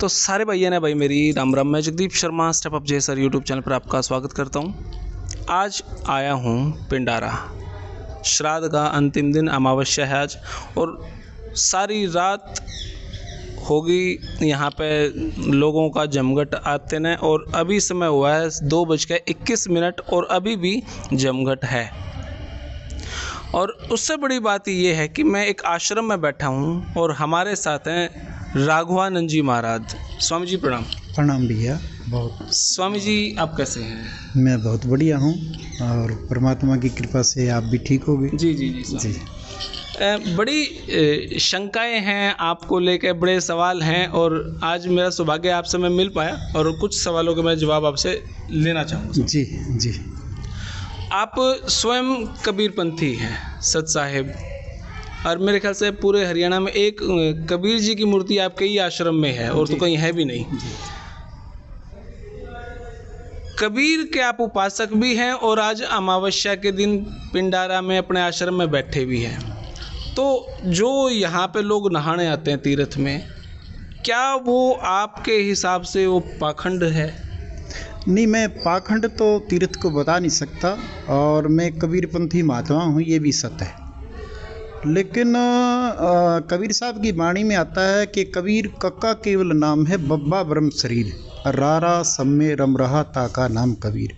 तो सारे भैया ने भाई मेरी राम राम। मैं जगदीप शर्मा स्टेप अप जय सर यूट्यूब चैनल पर आपका स्वागत करता हूँ। आज आया हूँ पिंडारा। श्राद्ध का अंतिम दिन अमावस्या है आज, और सारी रात होगी यहाँ पे लोगों का जमघट आते ने, और अभी समय हुआ है 2:21 और अभी भी जमघट है। और उससे बड़ी बात ये है कि मैं एक आश्रम में बैठा हूँ और हमारे साथ हैं राघवानंद जी महाराज। स्वामी जी प्रणाम। प्रणाम भैया। बहुत स्वामी जी आप कैसे हैं? मैं बहुत बढ़िया हूँ और परमात्मा की कृपा से आप भी ठीक होगे। जी जी जी जी। बड़ी शंकाएं हैं आपको लेकर, बड़े सवाल हैं, और आज मेरा सौभाग्य आपसे मैं मिल पाया और कुछ सवालों के मैं जवाब आपसे लेना चाहूँगा। जी जी। आप स्वयं कबीरपंथी हैं, सत साहिब, और मेरे ख्याल से पूरे हरियाणा में एक कबीर जी की मूर्ति आपके ही आश्रम में है, और तो कहीं है भी नहीं। कबीर के आप उपासक भी हैं और आज अमावस्या के दिन पिंडारा में अपने आश्रम में बैठे भी हैं। तो जो यहाँ पे लोग नहाने आते हैं तीर्थ में, क्या वो आपके हिसाब से वो पाखंड है? नहीं, मैं पाखंड तो तीर्थ को बता नहीं सकता, और मैं कबीरपंथी महात्मा हूँ ये भी सत्य है। लेकिन कबीर साहब की वाणी में आता है कि कबीर कक्का केवल नाम है, बब्बा ब्रह्म शरीर, रारा सब में रम रहा ताका नाम कबीर।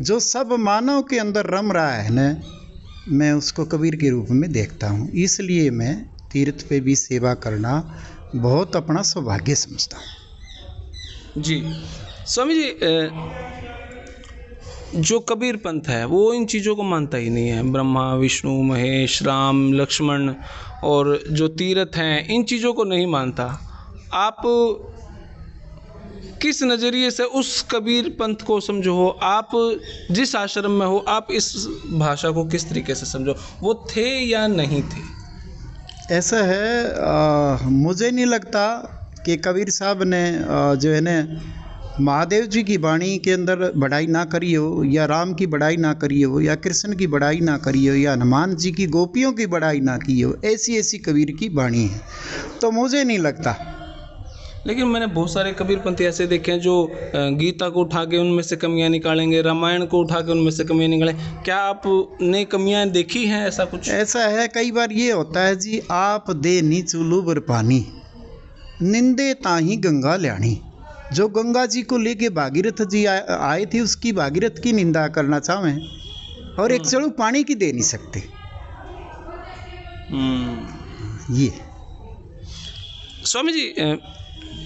जो सब मानव के अंदर रम रहा है ना, मैं उसको कबीर के रूप में देखता हूँ। इसलिए मैं तीर्थ पे भी सेवा करना बहुत अपना सौभाग्य समझता हूँ। जी स्वामी जी, जो कबीर पंथ है वो इन चीज़ों को मानता ही नहीं है। ब्रह्मा विष्णु महेश राम लक्ष्मण और जो तीर्थ हैं इन चीज़ों को नहीं मानता। आप किस नज़रिए से उस कबीर पंथ को समझो हो? आप जिस आश्रम में हो, आप इस भाषा को किस तरीके से समझो? वो थे या नहीं थे? ऐसा है, मुझे नहीं लगता कि कबीर साहब ने जो है ना महादेव जी की वाणी के अंदर बढ़ाई ना करी हो, या राम की बढ़ाई ना करी हो, या कृष्ण की बढ़ाई ना करी हो, या हनुमान जी की गोपियों की बढ़ाई ना की हो। ऐसी ऐसी कबीर की वाणी है, तो मुझे नहीं लगता। लेकिन मैंने बहुत सारे कबीरपंथी ऐसे देखे हैं जो गीता को उठा के उनमें से कमियां निकालेंगे, रामायण को उठा के उनमें से कमियां निकालेंगे। क्या आपने कमियां देखी हैं? ऐसा कुछ ऐसा है, कई बार ये होता है जी, आप दे नी चूलू बर पानी, निंदे ताही गंगा ल्याणी। जो गंगा जी को लेके भागीरथ जी आए थे, उसकी भागीरथ की निंदा करना चाहें और एक चढ़ू पानी की दे नहीं सकते। ये स्वामी जी,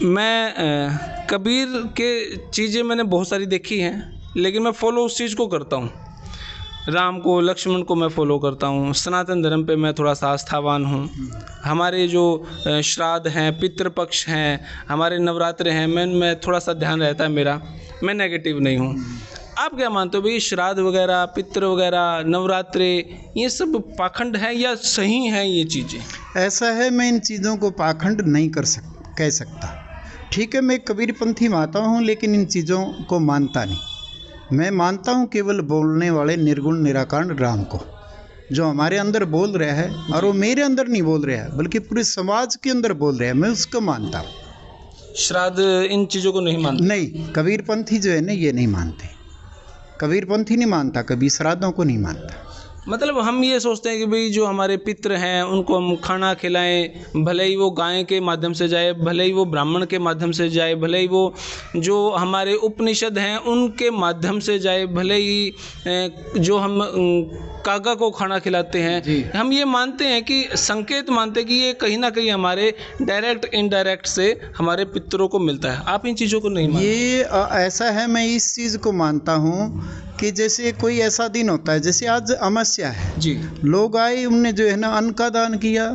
मैं कबीर के चीज़ें मैंने बहुत सारी देखी हैं, लेकिन मैं फॉलो उस चीज़ को करता हूँ। राम को लक्ष्मण को मैं फॉलो करता हूँ। सनातन धर्म पे मैं थोड़ा सा आस्थावान हूँ। हमारे जो श्राद्ध हैं, पितृपक्ष हैं, हमारे नवरात्रे हैं, मैं थोड़ा सा ध्यान रहता है मेरा। मैं नेगेटिव नहीं हूँ। आप क्या मानते हो भाई, श्राद्ध वगैरह, पितृ वगैरह, नवरात्रे, ये सब पाखंड है या सही हैं ये चीज़ें? ऐसा है, मैं इन चीज़ों को पाखंड नहीं कह सकता। ठीक है, मैं कबीरपंथी मानता हूँ, लेकिन इन चीज़ों को मानता नहीं। मैं मानता हूँ केवल बोलने वाले निर्गुण निराकार राम को, जो हमारे अंदर बोल रहा है, और वो मेरे अंदर नहीं बोल रहा है बल्कि पूरे समाज के अंदर बोल रहा है, मैं उसको मानता हूँ। श्राद्ध इन चीज़ों को नहीं मानते? नहीं, कबीरपंथी जो है ना ये नहीं मानते। कबीरपंथी नहीं मानता, कभी श्राद्धों को नहीं मानता। मतलब हम ये सोचते हैं कि भाई जो हमारे पितृ हैं उनको हम खाना खिलाएं, भले ही वो गाय के माध्यम से जाए, भले ही वो ब्राह्मण के माध्यम से जाए, भले ही वो जो हमारे उपनिषद हैं उनके माध्यम से जाए, भले ही जो हम कागा को खाना खिलाते हैं, हम ये मानते हैं कि संकेत मानते हैं कि ये कहीं ना कहीं हमारे डायरेक्ट इनडायरेक्ट से हमारे पितरों को मिलता है। आप इन चीज़ों को नहीं मानते? ये ऐसा है, मैं इस चीज़ को मानता हूँ कि जैसे कोई ऐसा दिन होता है, जैसे आज अमावस्या है जी, लोग आए, उनने जो है ना अन्न का दान किया,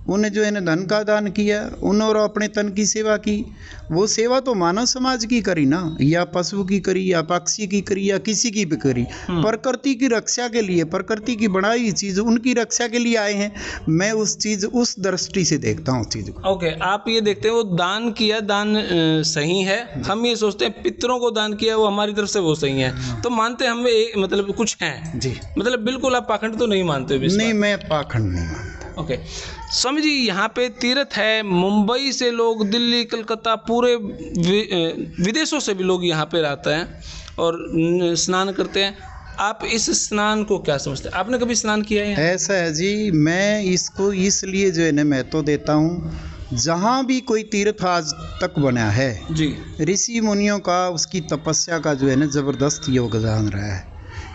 उन्हें जो है ना धन का दान किया, उन्होंने अपने तन की सेवा की। वो सेवा तो मानव समाज की करी ना, या पशु की करी, या पक्षी की करी, या किसी की भी करी। प्रकृति की रक्षा के लिए, प्रकृति की बनाई हुई चीज़ उनकी रक्षा के लिए आए हैं। मैं उस चीज़ उस दृष्टि से देखता हूँ चीज़ को। ओके, आप ये देखते हैं वो दान किया, दान सही है। हम ये सोचते हैं पितरों को दान किया वो हमारी तरफ से वो सही है, तो मानते हम मतलब कुछ हैं जी। मतलब बिल्कुल आप पाखंड तो नहीं मानते? नहीं, मैं पाखंड नहीं मानता। ओके स्वामी जी, यहाँ पे तीर्थ है, मुंबई से लोग, दिल्ली, कलकत्ता, पूरे विदेशों से भी लोग यहाँ पे रहते हैं और स्नान करते हैं। आप इस स्नान को क्या समझते हैं? आपने कभी स्नान किया है? ऐसा है जी, मैं इसको इसलिए जो है ना महत्व देता हूँ, जहाँ भी कोई तीर्थ आज तक बना है जी, ऋषि मुनियों का, उसकी तपस्या का जो है ना ज़बरदस्त योगदान रहा है।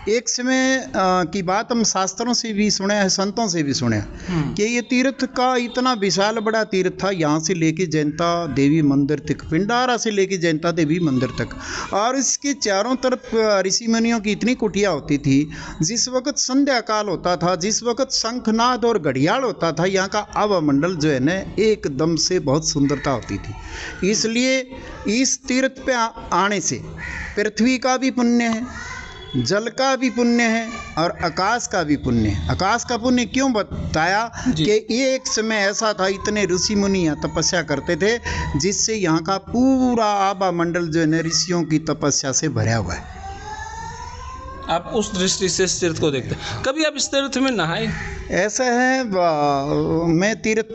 एक समय की बात हम शास्त्रों से भी सुने हैं, संतों से भी सुने हैं कि ये तीर्थ का इतना विशाल बड़ा तीर्थ था, यहाँ से लेके जयंता देवी मंदिर तक, पिंडारा से लेके जयंता देवी मंदिर तक, और इसके चारों तरफ ऋषि मुनियों की इतनी कुटिया होती थी। जिस वक्त संध्या काल होता था, जिस वक्त शंखनाद और घड़ियाल होता था, यहाँ का आवामंडल जो है ना एकदम से बहुत सुंदरता होती थी। इसलिए इस तीर्थ पे आने से पृथ्वी का भी पुण्य है, जल का भी पुण्य है और आकाश का भी पुण्य है। आकाश का पुण्य क्यों बताया कि एक समय ऐसा था, इतने ऋषि मुनि यहाँ तपस्या करते थे, जिससे यहाँ का पूरा आभा मंडल जो है ऋषियों की तपस्या से भरा हुआ है। आप उस दृष्टि से इस तीर्थ को देखते हैं। कभी आप इस तीर्थ में नहाए? ऐसा है, मैं तीर्थ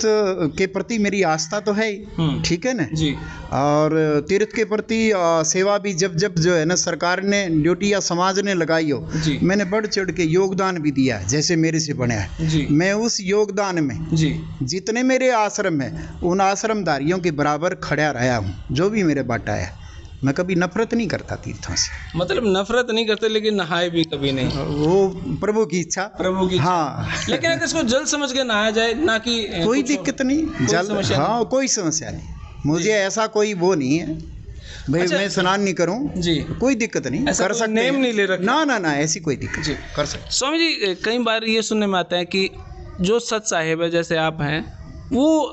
के प्रति मेरी आस्था तो है ही, ठीक है ना जी, और तीर्थ के प्रति सेवा भी जब जब जो है ना सरकार ने ड्यूटी या समाज ने लगाई हो, मैंने बढ़ चढ़ के योगदान भी दिया है, जैसे मेरे से बना है जी। मैं उस योगदान में जी, जितने मेरे आश्रम हैं उन आश्रमधारियों के बराबर खड़ा रहा हूँ। जो भी मेरे बाटा है, मैं कभी नफरत नहीं करता तीर्थों से। मतलब नफरत नहीं करते, लेकिन नहाए भी कभी नहीं? वो प्रभु की इच्छा, प्रभु की। हाँ लेकिन अगर इसको जल समझ के नहाया जाए, ना कि कोई दिक्कत नहीं, जल, हाँ कोई समस्या नहीं, मुझे ऐसा कोई वो नहीं है भाई। अच्छा, मैं स्नान नहीं करूं जी, कोई दिक्कत नहीं, कर सकते, नेम नहीं ले रखा, ना ना ना, ऐसी कोई दिक्कत जी, कर सकते। स्वामी जी, कई बार ये सुनने में आता है कि जो सत साहिब है, जैसे आप हैं, वो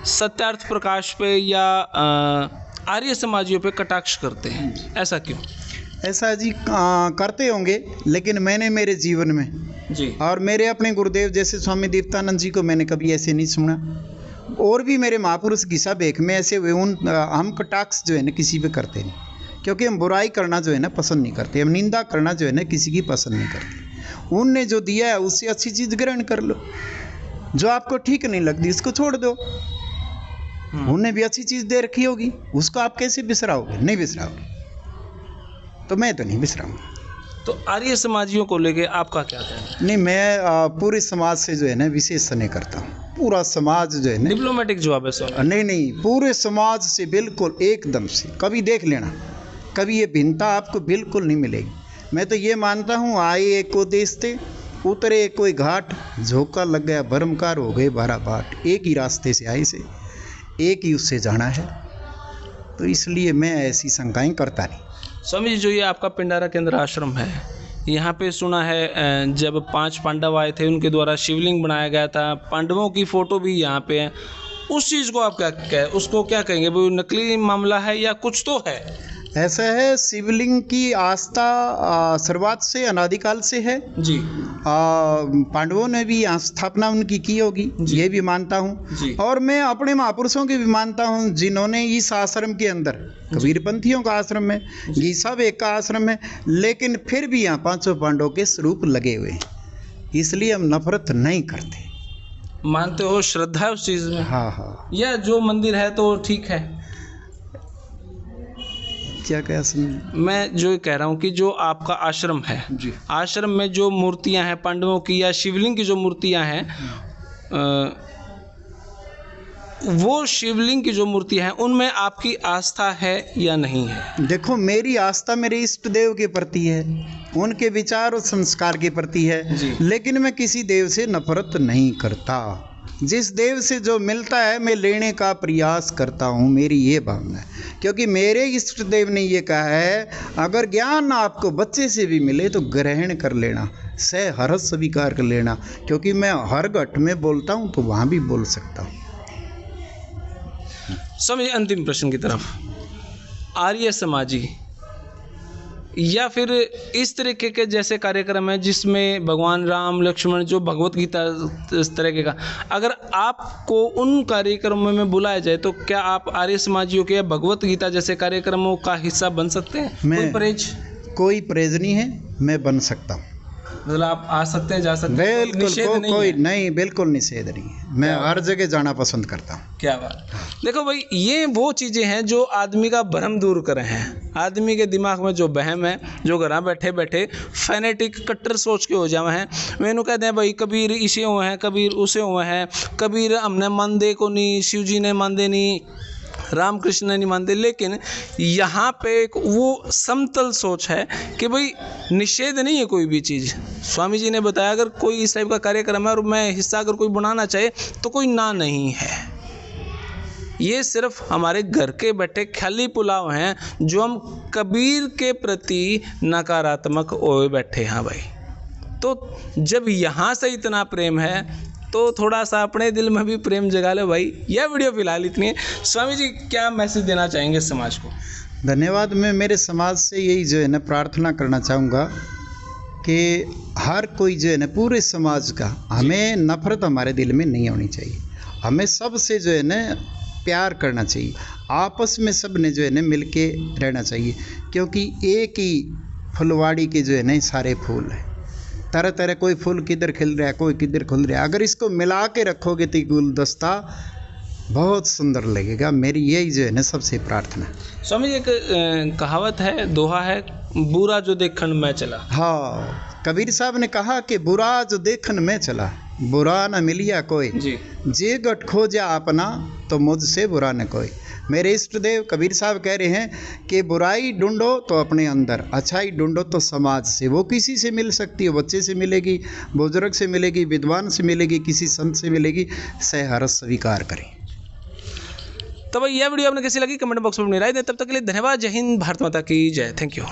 सत्यार्थ प्रकाश पे या आर्य समाजियों पे कटाक्ष करते हैं, ऐसा क्यों? ऐसा जी करते होंगे, लेकिन मैंने मेरे जीवन में जी और मेरे अपने गुरुदेव जैसे स्वामी दीप्तानंद जी को मैंने कभी ऐसे नहीं सुना, और भी मेरे महापुरुष की सब एक में ऐसे हुए। हम कटाक्ष जो है ना किसी पे करते नहीं, क्योंकि हम बुराई करना जो है ना पसंद नहीं करते, हम निंदा करना जो है ना किसी की पसंद नहीं करते। उनने जो दिया है उससे अच्छी चीज़ ग्रहण कर लो, जो आपको ठीक नहीं लगती उसको छोड़ दो। उन्हें भी अच्छी चीज़ दे रखी होगी, उसको आप कैसे बिसराओगे? नहीं बिसराओगे, तो मैं तो नहीं बिसराऊंगा। तो आर्य समाजियों को लेके आपका क्या कहना? नहीं, मैं पूरे समाज से जो है ना विशेष नहीं करता हूँ। पूरा समाज जो है ना, डिप्लोमेटिक जवाब है सर। नहीं, पूरे समाज से बिल्कुल एकदम से। कभी देख लेना, कभी ये भिन्नता आपको बिल्कुल नहीं मिलेगी। मैं तो ये मानता हूँ, आए एक को देश थे, उतरे कोई घाट, झोंका लग गया भरमकार, हो गए 12 बाट। एक ही रास्ते से आए से, एक ही उससे जाना है, तो इसलिए मैं ऐसी शंकाएं करता नहीं। स्वामी जी, जो ये आपका पिंडारा केंद्र आश्रम है, यहाँ पे सुना है जब 5 पांडव आए थे, उनके द्वारा शिवलिंग बनाया गया था, पांडवों की फ़ोटो भी यहाँ पे है। उस चीज़ को आप उसको क्या कहेंगे? वो नकली मामला है या कुछ तो है? ऐसा है, शिवलिंग की आस्था शुरुआत से, अनादिकाल से है जी। पांडवों ने भी यहाँ स्थापना उनकी की होगी, ये भी मानता हूँ। और मैं अपने महापुरुषों की भी मानता हूँ, जिन्होंने इस आश्रम के अंदर, कबीरपंथियों का आश्रम है, गीसा बेग का आश्रम है, लेकिन फिर भी यहाँ 5 पांडवों के स्वरूप लगे हुए हैं। इसलिए हम नफरत नहीं करते। मानते हो, श्रद्धा है उस चीज़ में? हाँ हाँ। या जो मंदिर है तो ठीक है? क्या सुन, मैं जो कह रहा हूँ कि जो आपका आश्रम है जी, आश्रम में जो मूर्तियाँ हैं पांडवों की या शिवलिंग की जो मूर्तियाँ हैं, वो शिवलिंग की जो मूर्तियाँ हैं उनमें आपकी आस्था है या नहीं है? देखो, मेरी आस्था मेरे इष्ट देव के प्रति है, उनके विचार और संस्कार के प्रति है, लेकिन मैं किसी देव से नफरत नहीं करता। जिस देव से जो मिलता है मैं लेने का प्रयास करता हूँ, मेरी ये भावना है। क्योंकि मेरे इष्ट देव ने ये कहा है, अगर ज्ञान आपको बच्चे से भी मिले तो ग्रहण कर लेना, सहर्ष स्वीकार कर लेना, क्योंकि मैं हर घट में बोलता हूँ तो वहाँ भी बोल सकता हूँ। समझिए, अंतिम प्रश्न की तरफ। आर्य समाजी या फिर इस तरीके के जैसे कार्यक्रम है जिसमें भगवान राम लक्ष्मण, जो भगवत गीता इस तरीके का, अगर आपको उन कार्यक्रमों में बुलाया जाए तो क्या आप आर्य समाजियों के भगवत गीता जैसे कार्यक्रमों का हिस्सा बन सकते हैं? कोई परहेज? कोई परहेज नहीं है, मैं बन सकता हूँ। मतलब आप आ सकते हैं, जा सकते हैं, कोई बिल्कुल निषेध नहीं कोई है। नहीं, बिल्कुल निषेध नहीं है। मैं हर जगह जाना पसंद करता हूँ। क्या बात। देखो भाई, ये वो चीज़ें हैं जो आदमी का भ्रम दूर करे हैं। आदमी के दिमाग में जो वहम है, जो घर बैठे बैठे फैनेटिक कट्टर सोच के हो जावे हैं, मैंने कहते हैं भाई कबीर इसे हुए हैं, कबीर उसे हुए हैं, कबीर हमने मान दे को नहीं, शिव जी ने मान दे नहीं, रामकृष्ण नहीं मानते। लेकिन यहाँ पे एक वो समतल सोच है कि भाई निषेध नहीं है कोई भी चीज़। स्वामी जी ने बताया अगर कोई इस टाइप का कार्यक्रम है और मैं हिस्सा अगर कोई बनाना चाहे तो कोई ना नहीं है। ये सिर्फ हमारे घर के बैठे ख्याली पुलाव हैं जो हम कबीर के प्रति नकारात्मक ओए बैठे हैं भाई। तो जब यहाँ से इतना प्रेम है तो थोड़ा सा अपने दिल में भी प्रेम जगा लो भाई। यह वीडियो फिलहाल इतनी है। स्वामी जी क्या मैसेज देना चाहेंगे समाज को? धन्यवाद। मैं मेरे समाज से यही जो है ना प्रार्थना करना चाहूँगा कि हर कोई जो है ना, पूरे समाज का, हमें नफरत हमारे दिल में नहीं होनी चाहिए। हमें सबसे जो है ना प्यार करना चाहिए। आपस में सब ने जो है ना मिल के रहना चाहिए, क्योंकि एक ही फुलवाड़ी के जो है ना सारे फूल हैं। तरह तरह कोई फूल किधर खिल रहा है, कोई किधर खिल रहा है। अगर इसको मिला के रखोगे तो गुलदस्ता बहुत सुंदर लगेगा। मेरी यही जो है ना सबसे प्रार्थना। स्वामी जी एक कहावत है, दोहा है, बुरा जो देखन मैं चला। हाँ, कबीर साहब ने कहा कि बुरा जो देखन में चला, बुरा न मिलिया कोई, जी। जे गठ खोजा अपना, तो मुझसे बुरा न कोई। मेरे इष्ट देव कबीर साहब कह रहे हैं कि बुराई ढूंढो तो अपने अंदर, अच्छाई ढूंढो तो समाज से। वो किसी से मिल सकती है, बच्चे से मिलेगी, बुजुर्ग से मिलेगी, विद्वान से मिलेगी, किसी संत से मिलेगी। सहर्ष स्वीकार करें। तो भाई यह वीडियो आपने कैसी लगी कमेंट बॉक्स में अपनी राय दें। तब तक के लिए धन्यवाद। जय हिंद, भारत माता की जय। Thank you.